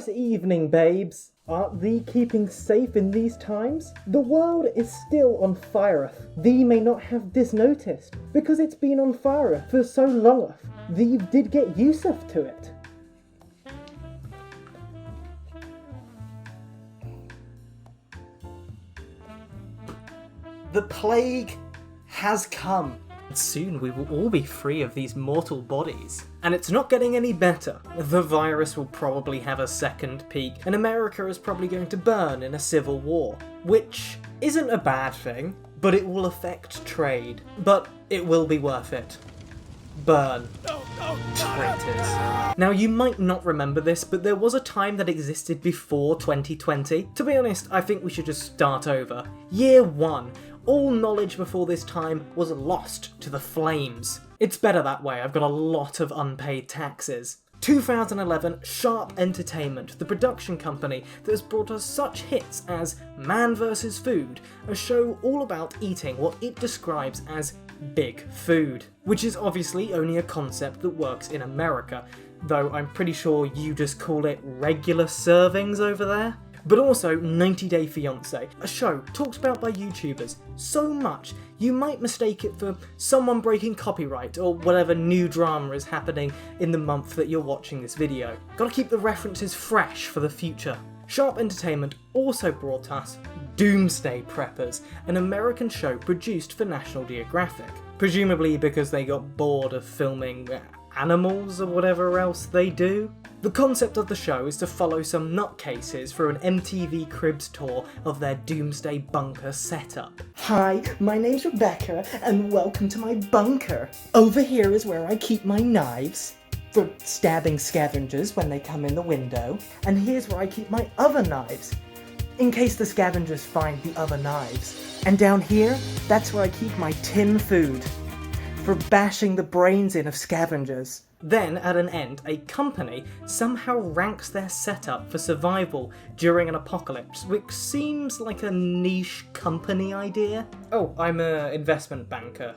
Christmas evening, babes! Art thee keeping safe in these times? The world is still on fireth. Thee may not have disnoticed, because it's been on fireth for so longeth. Thee did get useth to it. The plague has come. Soon we will all be free of these mortal bodies. And it's not getting any better. The virus will probably have a second peak, and America is probably going to burn in a civil war. Which isn't a bad thing, but it will affect trade. But it will be worth it. Burn. Traitors. Now, you might not remember this, but there was a time that existed before 2020. To be honest, I think we should just start over. Year 1. All knowledge before this time was lost to the flames. It's better that way, I've got a lot of unpaid taxes. 2011, Sharp Entertainment, the production company that has brought us such hits as Man vs. Food, a show all about eating what it describes as big food, which is obviously only a concept that works in America, though I'm pretty sure you just call it regular servings over there. But also 90 Day Fiancé, a show talked about by YouTubers so much you might mistake it for someone breaking copyright or whatever new drama is happening in the month that you're watching this video. Gotta keep the references fresh for the future. Sharp Entertainment also brought us Doomsday Preppers, an American show produced for National Geographic, presumably because they got bored of filming animals or whatever else they do. The concept of the show is to follow some nutcases through an MTV Cribs tour of their Doomsday bunker setup. Hi, my name's Rebecca, and welcome to my bunker. Over here is where I keep my knives for stabbing scavengers when they come in the window, and here's where I keep my other knives, in case the scavengers find the other knives. And down here, that's where I keep my tin food, for bashing the brains in of scavengers. Then, at an end, a company somehow ranks their setup for survival during an apocalypse, which seems like a niche company idea. Oh, I'm an investment banker.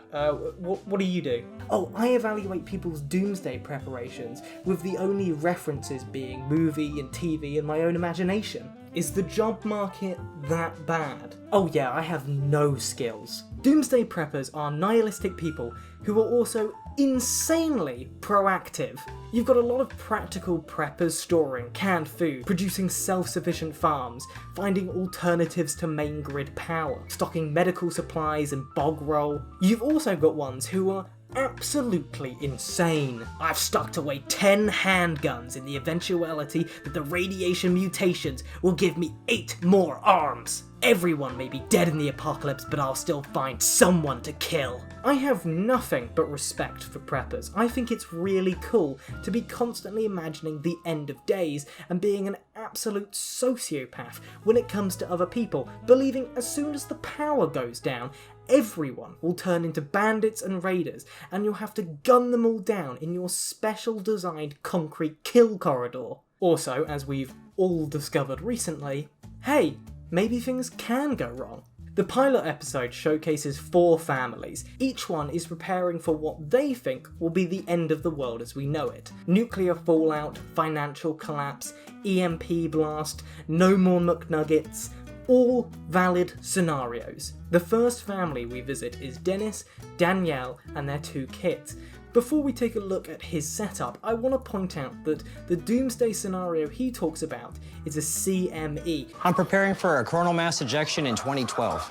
What do you do? Oh, I evaluate people's doomsday preparations, with the only references being movie and TV and my own imagination. Is the job market that bad? Oh yeah, I have no skills. Doomsday Preppers are nihilistic people who are also insanely proactive. You've got a lot of practical preppers storing canned food, producing self-sufficient farms, finding alternatives to main grid power, stocking medical supplies and bog roll. You've also got ones who are absolutely insane. I've stocked away 10 handguns in the eventuality that the radiation mutations will give me 8 more arms. Everyone may be dead in the apocalypse, but I'll still find someone to kill. I have nothing but respect for preppers. I think it's really cool to be constantly imagining the end of days and being an absolute sociopath when it comes to other people, believing as soon as the power goes down, everyone will turn into bandits and raiders, and you'll have to gun them all down in your special designed concrete kill corridor. Also, as we've all discovered recently, hey, maybe things can go wrong. The pilot episode showcases 4 families. Each one is preparing for what they think will be the end of the world as we know it. Nuclear fallout, financial collapse, EMP blast, no more McNuggets, all valid scenarios. The first family we visit is Dennis, Danielle, and their 2 kids. Before we take a look at his setup, I want to point out that the doomsday scenario he talks about is a CME. I'm preparing for a coronal mass ejection in 2012.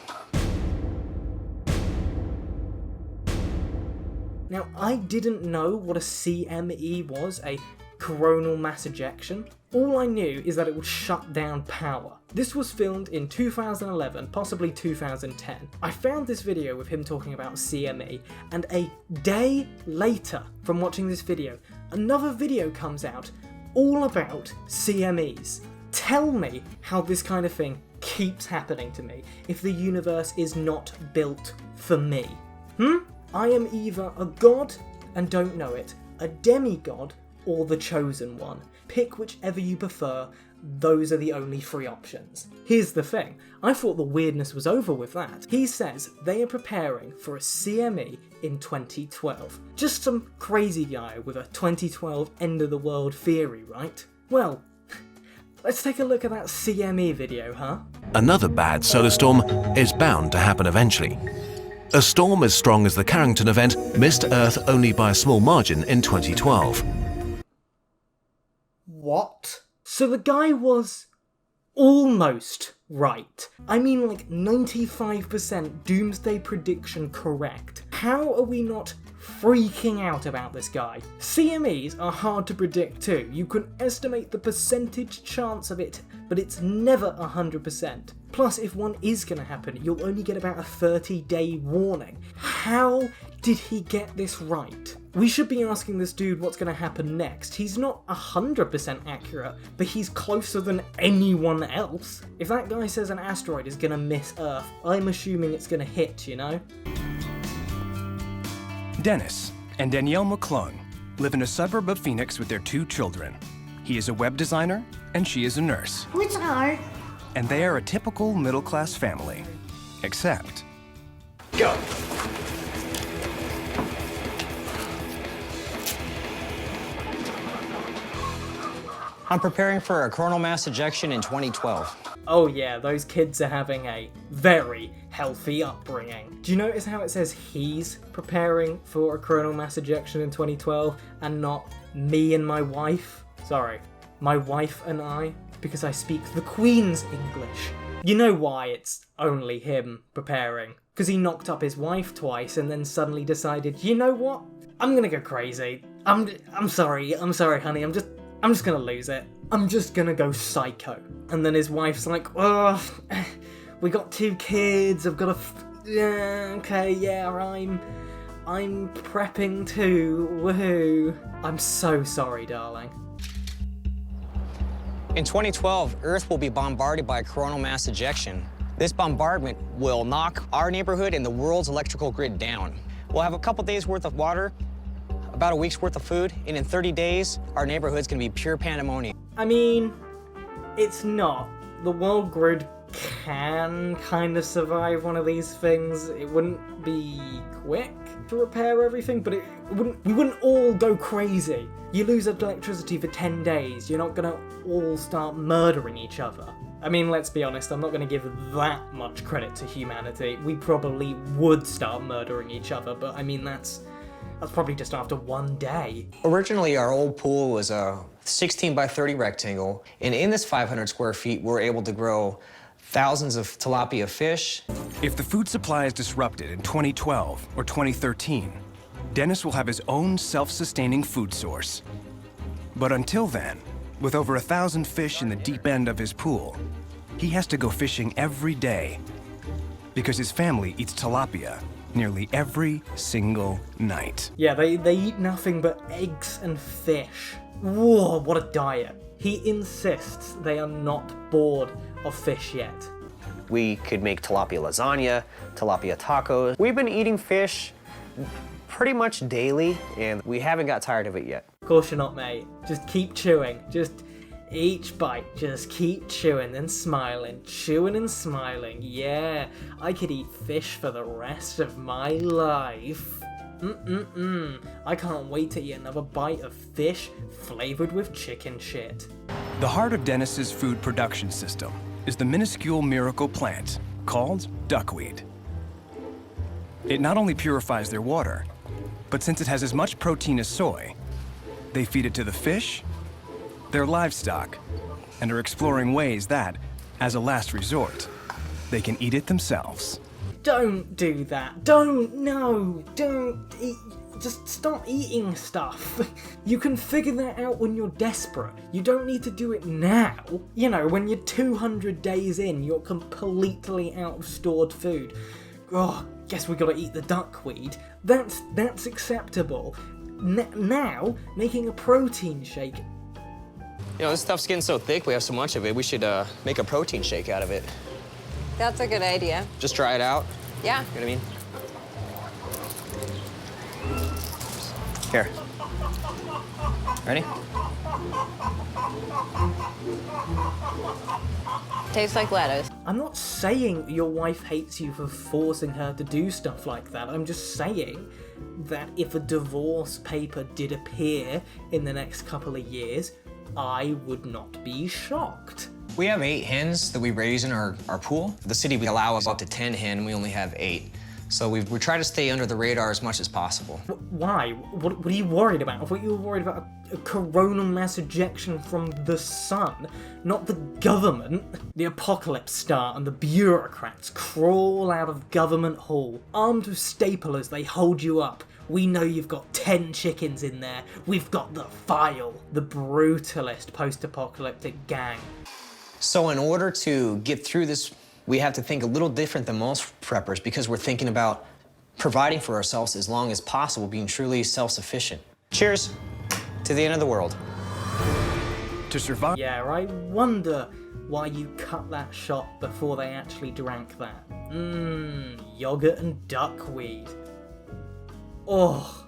Now, I didn't know what a CME was, a coronal mass ejection. All I knew is that it would shut down power. This was filmed in 2011, possibly 2010. I found this video with him talking about CME, and a day later from watching this video, another video comes out all about CMEs. Tell me how this kind of thing keeps happening to me if the universe is not built for me. I am either a god and don't know it, a demigod, or the chosen one. Pick whichever you prefer, those are the only 3 options. Here's the thing, I thought the weirdness was over with that. He says they are preparing for a CME in 2012. Just some crazy guy with a 2012 end of the world theory, right? Well, Let's take a look at that CME video, huh? Another bad solar storm is bound to happen eventually. A storm as strong as the Carrington event missed Earth only by a small margin in 2012. What? So the guy was almost right. I mean, like 95% doomsday prediction correct. How are we not freaking out about this guy? CMEs are hard to predict too. You can estimate the percentage chance of it, but it's never 100%. Plus, if one is going to happen, you'll only get about a 30-day warning. How did he get this right? We should be asking this dude what's going to happen next. He's not 100% accurate, but he's closer than anyone else. If that guy says an asteroid is going to miss Earth, I'm assuming it's going to hit, you know? Dennis and Danielle McClung live in a suburb of Phoenix with their 2 children. He is a web designer and she is a nurse. What's art? And they are a typical middle-class family. Except... Go! I'm preparing for a coronal mass ejection in 2012. Oh yeah, those kids are having a very healthy upbringing. Do you notice how it says he's preparing for a coronal mass ejection in 2012 and not me and my wife? Sorry, my wife and I, because I speak the Queen's English. You know why it's only him preparing? Because he knocked up his wife twice and then suddenly decided, you know what? I'm gonna go crazy. I'm sorry, honey, I'm just gonna lose it. I'm just gonna go psycho. And then his wife's like, oh, we got 2 kids, I've got yeah, okay, yeah, I'm prepping too, woohoo. I'm so sorry, darling. In 2012, Earth will be bombarded by a coronal mass ejection. This bombardment will knock our neighborhood and the world's electrical grid down. We'll have a couple days worth of water, about a week's worth of food, and in 30 days, our neighborhood's gonna be pure pandemonium. I mean, it's not. The world grid can kind of survive one of these things. It wouldn't be quick to repair everything, but we wouldn't all go crazy. You lose electricity for 10 days, you're not gonna all start murdering each other. I mean, let's be honest, I'm not gonna give that much credit to humanity. We probably would start murdering each other, but I mean, that's probably just after 1 day. Originally, our old pool was a 16 by 30 rectangle, and in this 500 square feet, we're able to grow thousands of tilapia fish. If the food supply is disrupted in 2012 or 2013, Dennis will have his own self-sustaining food source. But until then, with over 1,000 fish in the deep end of his pool, he has to go fishing every day because his family eats tilapia nearly every single night. Yeah, they eat nothing but eggs and fish. Whoa, what a diet. He insists they are not bored of fish yet. We could make tilapia lasagna, tilapia tacos. We've been eating fish pretty much daily, and we haven't got tired of it yet. Of course you're not, mate. Just keep chewing. Just each bite, just keep chewing and smiling. Chewing and smiling. Yeah, I could eat fish for the rest of my life. I can't wait to eat another bite of fish flavored with chicken shit. The heart of Dennis's food production system is the minuscule miracle plant called duckweed. It not only purifies their water, but since it has as much protein as soy, they feed it to the fish, their livestock, and are exploring ways that, as a last resort, they can eat it themselves. Don't do that. No, don't eat. Just stop eating stuff. You can figure that out when you're desperate. You don't need to do it now. You know, when you're 200 days in, you're completely out of stored food. Oh, guess we gotta eat the duckweed. That's acceptable. Now, making a protein shake. You know, this stuff's getting so thick, we have so much of it, we should make a protein shake out of it. That's a good idea. Just try it out. Yeah. You know what I mean? Here. Ready? Tastes like lettuce. I'm not saying your wife hates you for forcing her to do stuff like that. I'm just saying that if a divorce paper did appear in the next couple of years, I would not be shocked. We have 8 hens that we raise in our pool. The city would allow us up to 10 hen, we only have 8. So we try to stay under the radar as much as possible. Why? What are you worried about? I thought you were worried about a coronal mass ejection from the sun, not the government. The apocalypse start and the bureaucrats crawl out of government hall. Armed with staplers, they hold you up. We know you've got 10 chickens in there. We've got the file. The brutalist post-apocalyptic gang. So in order to get through this, we have to think a little different than most preppers because we're thinking about providing for ourselves as long as possible, being truly self-sufficient. Cheers to the end of the world. To survive. Yeah, I wonder why you cut that shot before they actually drank that. Yogurt and duckweed. Oh.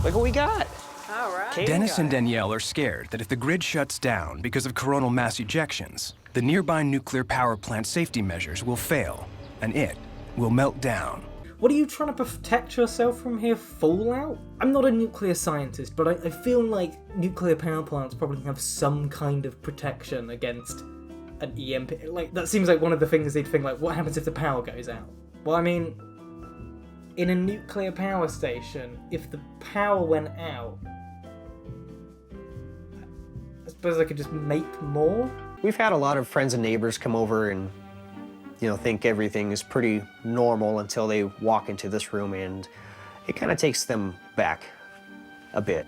Look what we got. All right. Dennis and Danielle are scared that if the grid shuts down because of coronal mass ejections, the nearby nuclear power plant safety measures will fail, and it will melt down. What are you trying to protect yourself from here? Fallout? I'm not a nuclear scientist, but I feel like nuclear power plants probably have some kind of protection against an EMP. Like, that seems like one of the things they'd think, like, what happens if the power goes out? Well, I mean, in a nuclear power station, if the power went out, I suppose I could just make more? We've had a lot of friends and neighbors come over and, you know, think everything is pretty normal until they walk into this room, and it kind of takes them back a bit.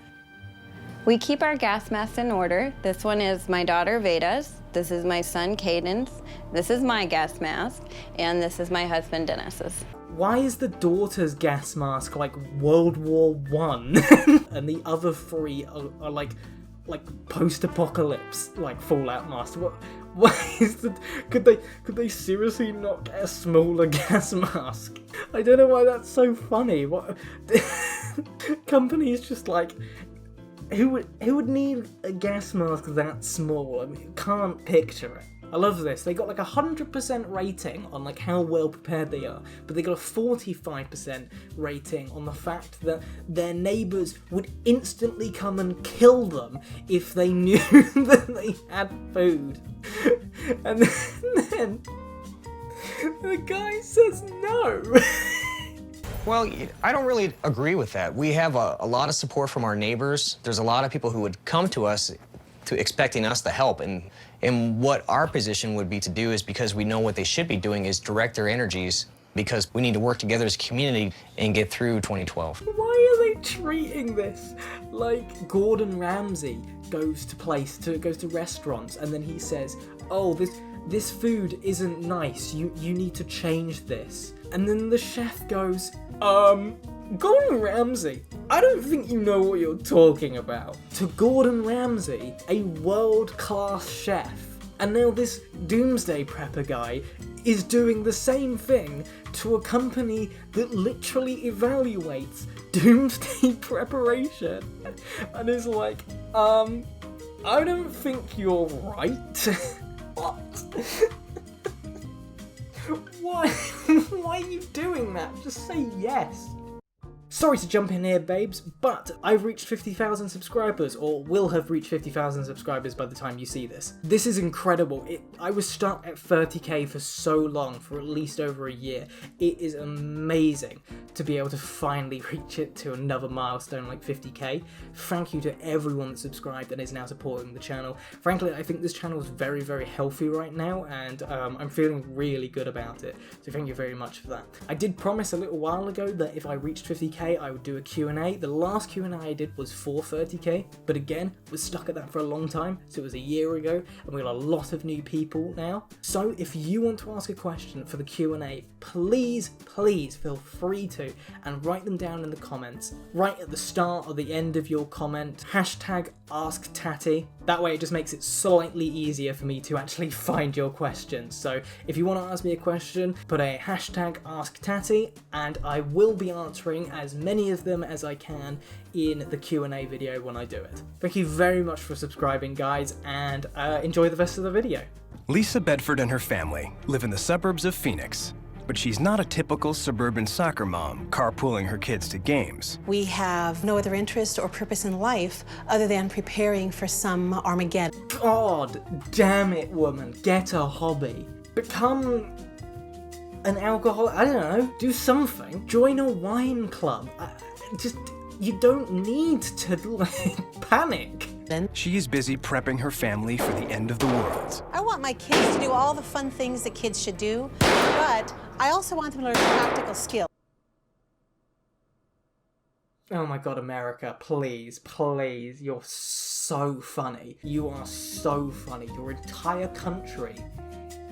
We keep our gas masks in order. This one is my daughter Veda's. This is my son Caden's. This is my gas mask. And this is my husband Dennis's. Why is the daughter's gas mask like World War I and the other 3 are like post-apocalypse, like Fallout masks? Why is the could they seriously not get a smaller gas mask? I don't know why that's so funny. What companies just like who would need a gas mask that small? I mean, can't picture it. I love this. They got like 100% rating on like how well prepared they are, but they got a 45% rating on the fact that their neighbours would instantly come and kill them if they knew that they had food. And then the guy says no. Well, I don't really agree with that. We have a lot of support from our neighbors. There's a lot of people who would come to us expecting us to help. And what our position would be to do is, because we know what they should be doing, is direct their energies, because we need to work together as a community and get through 2012. Why are they treating this like Gordon Ramsay goes to restaurants and then he says, oh, this food isn't nice, you need to change this. And then the chef goes, Gordon Ramsay, I don't think you know what you're talking about. To Gordon Ramsay, a world-class chef. And now this Doomsday Prepper guy is doing the same thing to a company that literally evaluates doomsday preparation. And is like, I don't think you're right. What? Why are you doing that? Just say yes. Sorry to jump in here, babes, but I've reached 50,000 subscribers, or will have reached 50,000 subscribers by the time you see this. This is incredible. I was stuck at 30k for so long, for at least over a year. It is amazing to be able to finally reach it to another milestone like 50k. Thank you to everyone that subscribed and is now supporting the channel. Frankly, I think this channel is very, very healthy right now, and I'm feeling really good about it. So thank you very much for that. I did promise a little while ago that if I reached 50k, I would do a Q&A. The last Q&A I did was for 30k, but again, was stuck at that for a long time, so it was a year ago, and we got a lot of new people now. So if you want to ask a question for the Q&A, please feel free to, and write them down in the comments, right at the start or the end of your comment, #AskTati. That way it just makes it slightly easier for me to actually find your questions. So if you want to ask me a question, put a #AskTati, and I will be answering as many of them as I can in the Q&A video when I do it. Thank you very much for subscribing, guys, and enjoy the rest of the video. Lisa Bedford and her family live in the suburbs of Phoenix. But she's not a typical suburban soccer mom carpooling her kids to games. We have no other interest or purpose in life other than preparing for some Armageddon. God damn it, woman. Get a hobby. Become an alcoholic. I don't know. Do something. Join a wine club. You don't need to, panic. She is busy prepping her family for the end of the world. I want my kids to do all the fun things that kids should do, but I also want them to learn practical skills. Oh my god, America, please, please, you're so funny. You are so funny. Your entire country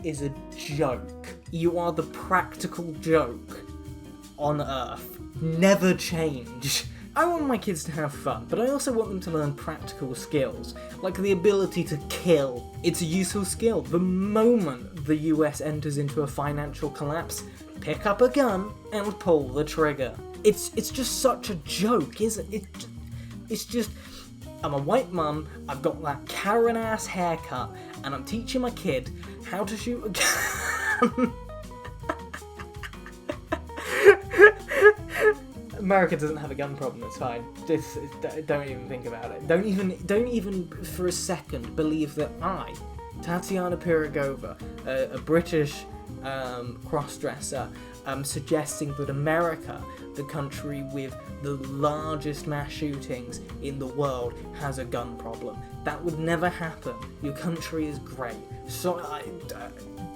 is a joke. You are the practical joke on Earth. Never change. I want my kids to have fun, but I also want them to learn practical skills, like the ability to kill. It's a useful skill. The moment the US enters into a financial collapse, pick up a gun and pull the trigger. It's just such a joke, isn't it? It's just, I'm a white mum, I've got that Karen-ass haircut, and I'm teaching my kid how to shoot a gun. America doesn't have a gun problem, it's fine. Don't even think about it. Don't even for a second believe that I, Tatiana Pirogova, a British cross-dresser, suggesting that America, the country with the largest mass shootings in the world, has a gun problem. That would never happen. Your country is great. So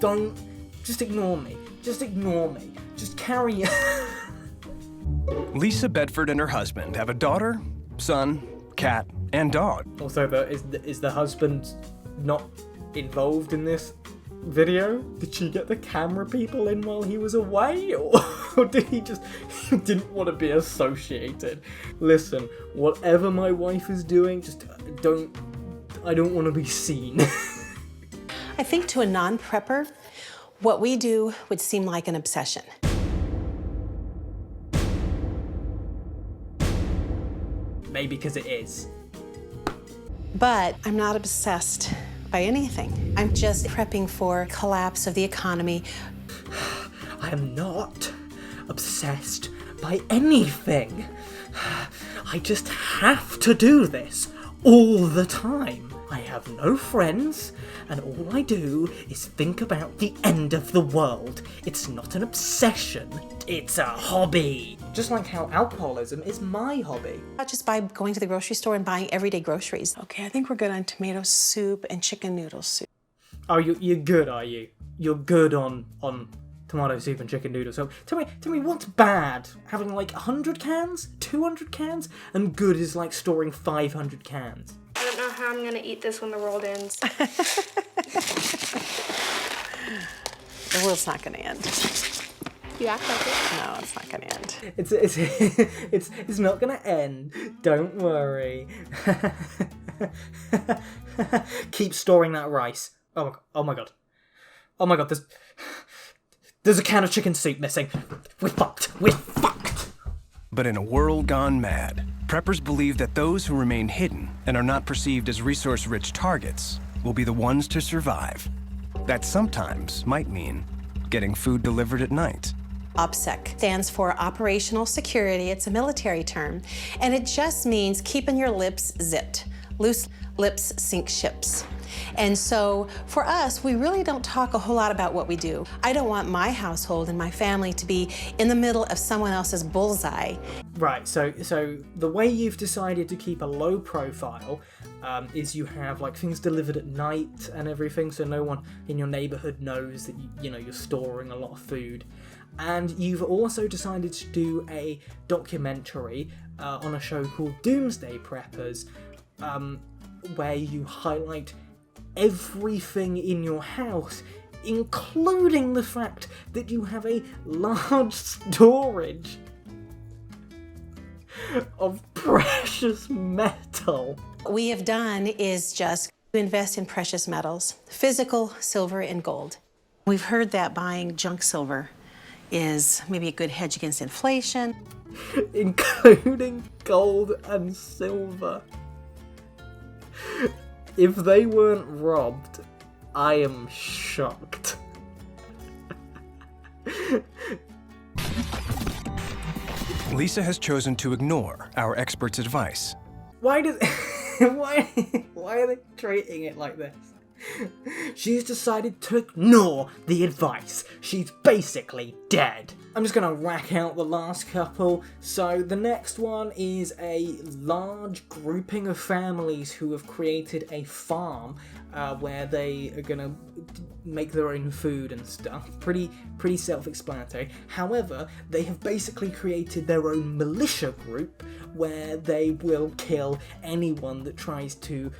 don't, just ignore me. Just ignore me. Just carry on. Lisa Bedford and her husband have a daughter, son, cat, and dog. Also, is the husband not involved in this video? Did she get the camera people in while he was away? Or did he didn't want to be associated? Listen, whatever my wife is doing, I don't want to be seen. I think to a non-prepper, what we do would seem like an obsession. Maybe because it is. But I'm not obsessed by anything. I'm just prepping for collapse of the economy. I am not obsessed by anything. I just have to do this all the time. I have no friends, and all I do is think about the end of the world. It's not an obsession, it's a hobby. Just like how alcoholism is my hobby. Not just by going to the grocery store and buying everyday groceries. Okay, I think we're good on tomato soup and chicken noodle soup. Oh, you're good, are you? You're good on tomato soup and chicken noodle soup. Tell me what's bad? Having like 100 cans? 200 cans? And good is like storing 500 cans. I don't know how I'm gonna eat this when the world ends. The world's not gonna end. You act like it. No, it's not gonna end. It's not gonna end. Don't worry. Keep storing that rice. Oh my god. Oh my god, there's a can of chicken soup missing. We're fucked. But in a world gone mad, preppers believe that those who remain hidden and are not perceived as resource-rich targets will be the ones to survive. That sometimes might mean getting food delivered at night. OPSEC stands for Operational Security. It's a military term, and it just means keeping your lips zipped. Loose lips sink ships. And so for us, we really don't talk a whole lot about what we do. I don't want my household and my family to be in the middle of someone else's bullseye. Right, so the way you've decided to keep a low profile is you have like things delivered at night and everything, so no one in your neighborhood knows that you're storing a lot of food. And you've also decided to do a documentary on a show called Doomsday Preppers, where you highlight everything in your house, including the fact that you have a large storage of precious metal. What we have done is just invest in precious metals, physical silver and gold. We've heard that buying junk silver is maybe a good hedge against inflation. Including gold and silver. If they weren't robbed, I am shocked. Lisa has chosen to ignore our expert's advice. Why does why are they treating it like this? She's decided to ignore the advice. She's basically dead. I'm just gonna rack out the last couple. So the next one is a large grouping of families who have created a farm where they are gonna make their own food and stuff. Pretty self-explanatory. However, they have basically created their own militia group where they will kill anyone that tries to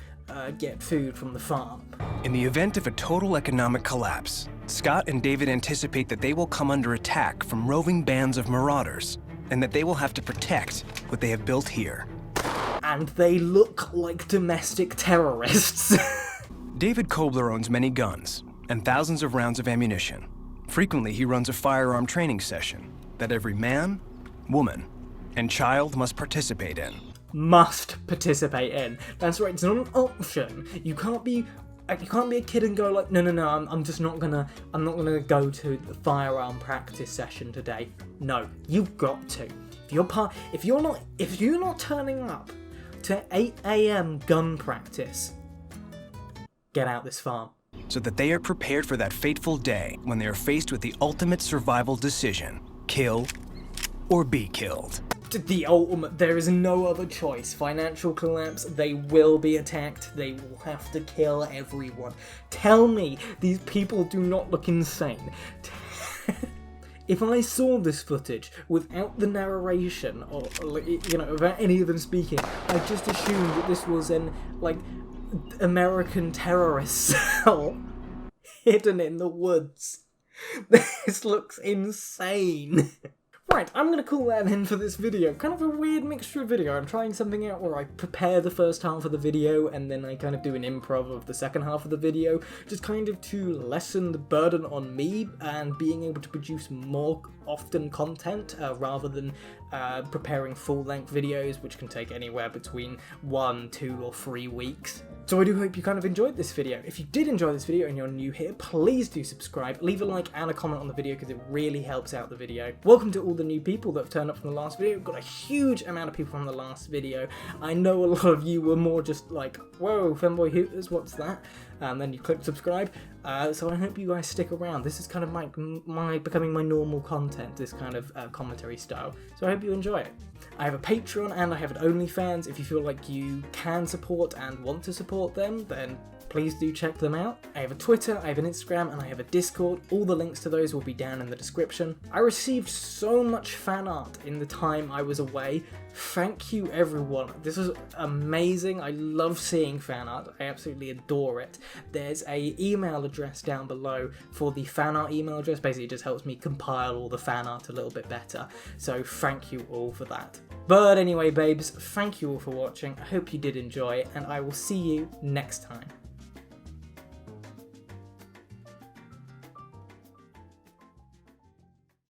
get food from the farm. In the event of a total economic collapse, Scott and David anticipate that they will come under attack from roving bands of marauders, and that they will have to protect what they have built here. And they look like domestic terrorists. David Kobler owns many guns and thousands of rounds of ammunition. Frequently, he runs a firearm training session that every man, woman, and child must participate in. Must participate in. That's right, it's not an option. You can't be a kid and go like, no, I'm not gonna go to the firearm practice session today. No, you've got to. If you're not turning up to 8 AM gun practice, get out this farm. So that they are prepared for that fateful day when they are faced with the ultimate survival decision: kill or be killed. The ultimate, there is no other choice. Financial collapse, they will be attacked, they will have to kill everyone. Tell me these people do not look insane. If I saw this footage without the narration, or without any of them speaking, I just assumed that this was an, American terrorist cell hidden in the woods. This looks insane. Right, I'm gonna call that in for this video. Kind of a weird mixture of video. I'm trying something out where I prepare the first half of the video and then I kind of do an improv of the second half of the video, just kind of to lessen the burden on me and being able to produce more often content rather than preparing full-length videos, which can take anywhere between 1, 2, or 3 weeks. So I do hope you kind of enjoyed this video. If you did enjoy this video and you're new here, please do subscribe, leave a like and a comment on the video because it really helps out the video. Welcome to all the new people that have turned up from the last video. We've got a huge amount of people from the last video. I know a lot of you were more just like, whoa, Femboy Hooters, what's that? And then you click subscribe. So I hope you guys stick around. This is kind of my becoming my normal content, this kind of commentary style. So I hope you enjoy it. I have a Patreon and I have an OnlyFans. If you feel like you can support and want to support them, then please do check them out. I have a Twitter, I have an Instagram, and I have a Discord. All the links to those will be down in the description. I received so much fan art in the time I was away. Thank you, everyone. This was amazing. I love seeing fan art. I absolutely adore it. There's a email address down below for the fan art email address. Basically, it just helps me compile all the fan art a little bit better. So thank you all for that. But anyway, babes, thank you all for watching. I hope you did enjoy, and I will see you next time.